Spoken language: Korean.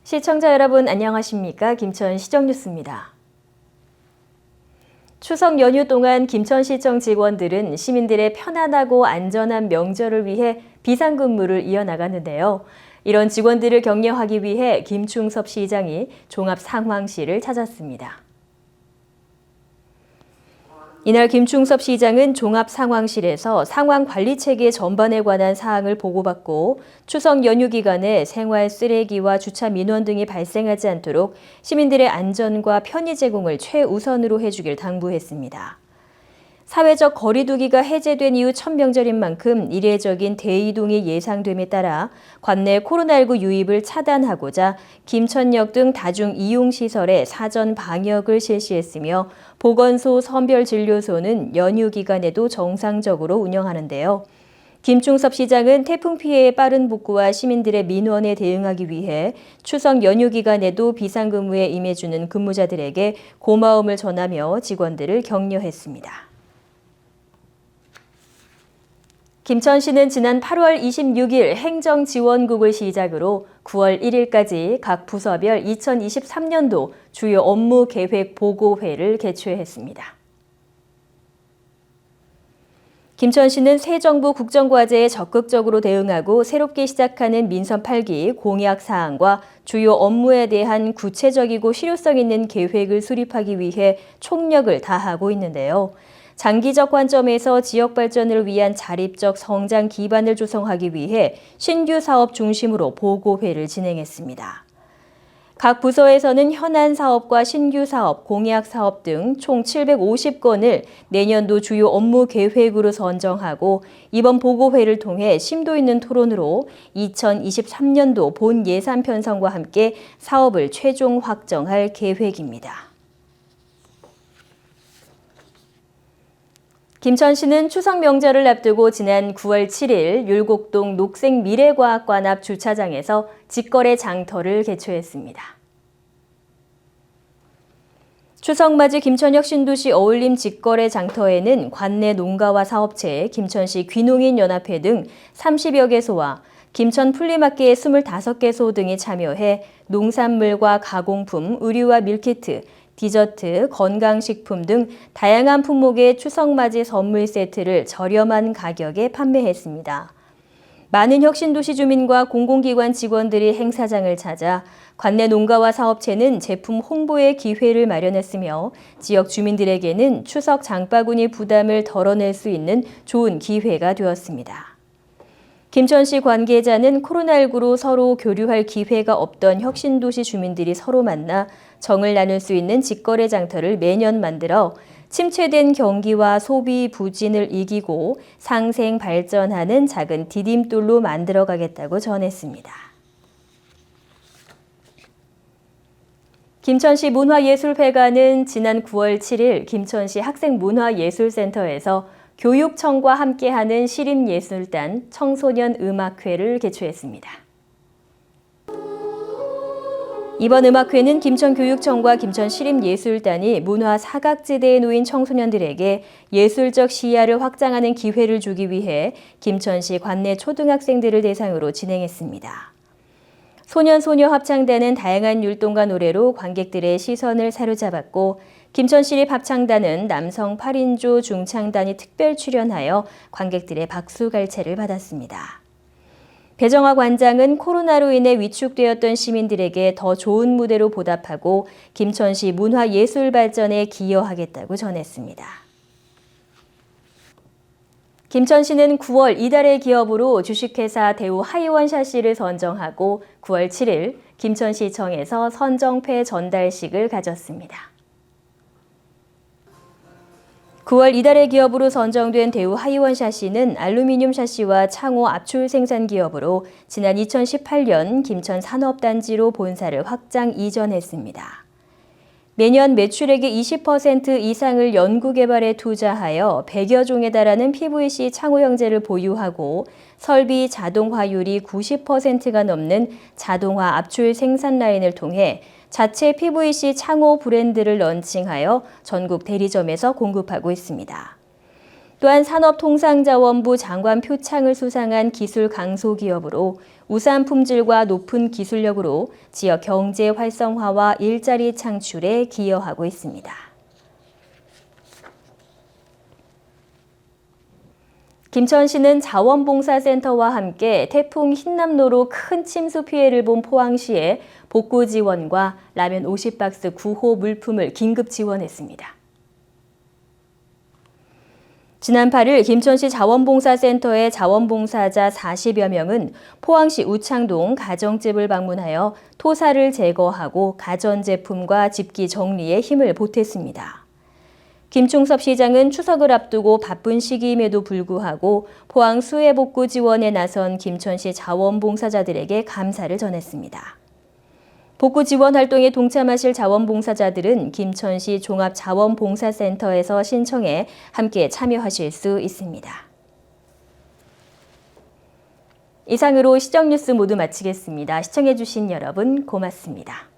시청자 여러분 안녕하십니까? 김천시정뉴스입니다. 추석 연휴 동안 김천시청 직원들은 시민들의 편안하고 안전한 명절을 위해 비상근무를 이어나갔는데요. 이런 직원들을 격려하기 위해 김충섭 시장이 종합상황실을 찾았습니다. 이날 김충섭 시장은 종합상황실에서 상황관리체계 전반에 관한 사항을 보고받고 추석 연휴 기간에 생활 쓰레기와 주차 민원 등이 발생하지 않도록 시민들의 안전과 편의 제공을 최우선으로 해주길 당부했습니다. 사회적 거리 두기가 해제된 이후 첫 명절인 만큼 이례적인 대이동이 예상됨에 따라 관내 코로나19 유입을 차단하고자 김천역 등 다중 이용시설에 사전 방역을 실시했으며 보건소, 선별진료소는 연휴 기간에도 정상적으로 운영하는데요. 김충섭 시장은 태풍 피해의 빠른 복구와 시민들의 민원에 대응하기 위해 추석 연휴 기간에도 비상근무에 임해주는 근무자들에게 고마움을 전하며 직원들을 격려했습니다. 김천시는 지난 8월 26일 행정지원국을 시작으로 9월 1일까지 각 부서별 2023년도 주요 업무 계획 보고회를 개최했습니다. 김천시는 새 정부 국정과제에 적극적으로 대응하고 새롭게 시작하는 민선 8기 공약 사항과 주요 업무에 대한 구체적이고 실효성 있는 계획을 수립하기 위해 총력을 다하고 있는데요. 장기적 관점에서 지역 발전을 위한 자립적 성장 기반을 조성하기 위해 신규 사업 중심으로 보고회를 진행했습니다. 각 부서에서는 현안 사업과 신규 사업, 공약 사업 등 총 750건을 내년도 주요 업무 계획으로 선정하고 이번 보고회를 통해 심도 있는 토론으로 2023년도 본 예산 편성과 함께 사업을 최종 확정할 계획입니다. 김천시는 추석 명절을 앞두고 지난 9월 7일 율곡동 녹색미래과학관 앞 주차장에서 직거래 장터를 개최했습니다. 추석맞이 김천역 신도시 어울림 직거래 장터에는 관내 농가와 사업체, 김천시 귀농인연합회 등 30여 개소와 김천 플리마켓 25개소 등이 참여해 농산물과 가공품, 의류와 밀키트, 디저트, 건강식품 등 다양한 품목의 추석맞이 선물 세트를 저렴한 가격에 판매했습니다. 많은 혁신도시 주민과 공공기관 직원들이 행사장을 찾아 관내 농가와 사업체는 제품 홍보의 기회를 마련했으며 지역 주민들에게는 추석 장바구니 부담을 덜어낼 수 있는 좋은 기회가 되었습니다. 김천시 관계자는 코로나19로 서로 교류할 기회가 없던 혁신도시 주민들이 서로 만나 정을 나눌 수 있는 직거래 장터를 매년 만들어 침체된 경기와 소비 부진을 이기고 상생 발전하는 작은 디딤돌로 만들어가겠다고 전했습니다. 김천시 문화예술회관은 지난 9월 7일 김천시 학생문화예술센터에서 교육청과 함께하는 시립예술단 청소년 음악회를 개최했습니다. 이번 음악회는 김천교육청과 김천시립예술단이 문화 사각지대에 놓인 청소년들에게 예술적 시야를 확장하는 기회를 주기 위해 김천시 관내 초등학생들을 대상으로 진행했습니다. 소년소녀 합창단은 다양한 율동과 노래로 관객들의 시선을 사로잡았고 김천시립 합창단은 남성 8인조 중창단이 특별 출연하여 관객들의 박수갈채를 받았습니다. 배정화 관장은 코로나로 인해 위축되었던 시민들에게 더 좋은 무대로 보답하고 김천시 문화예술 발전에 기여하겠다고 전했습니다. 김천시는 9월 이달의 기업으로 주식회사 대우 하이원샷시를 선정하고 9월 7일 김천시청에서 선정패 전달식을 가졌습니다. 9월 이달의 기업으로 선정된 대우 하이원 샤시는 알루미늄 샤시와 창호 압출 생산 기업으로 지난 2018년 김천 산업단지로 본사를 확장 이전했습니다. 매년 매출액의 20% 이상을 연구개발에 투자하여 100여 종에 달하는 PVC 창호 형제를 보유하고 설비 자동화율이 90%가 넘는 자동화 압출 생산 라인을 통해 자체 PVC 창호 브랜드를 런칭하여 전국 대리점에서 공급하고 있습니다. 또한 산업통상자원부 장관 표창을 수상한 기술 강소기업으로 우수한 품질과 높은 기술력으로 지역 경제 활성화와 일자리 창출에 기여하고 있습니다. 김천시는 자원봉사센터와 함께 태풍 흰남노로 큰 침수 피해를 본 포항시에 복구 지원과 라면 50박스 구호 물품을 긴급 지원했습니다. 지난 8일 김천시 자원봉사센터의 자원봉사자 40여 명은 포항시 우창동 가정집을 방문하여 토사를 제거하고 가전제품과 집기 정리에 힘을 보탰습니다. 김충섭 시장은 추석을 앞두고 바쁜 시기임에도 불구하고 포항 수해복구 지원에 나선 김천시 자원봉사자들에게 감사를 전했습니다. 복구 지원 활동에 동참하실 자원봉사자들은 김천시 종합자원봉사센터에서 신청해 함께 참여하실 수 있습니다. 이상으로 시정뉴스 모두 마치겠습니다. 시청해주신 여러분 고맙습니다.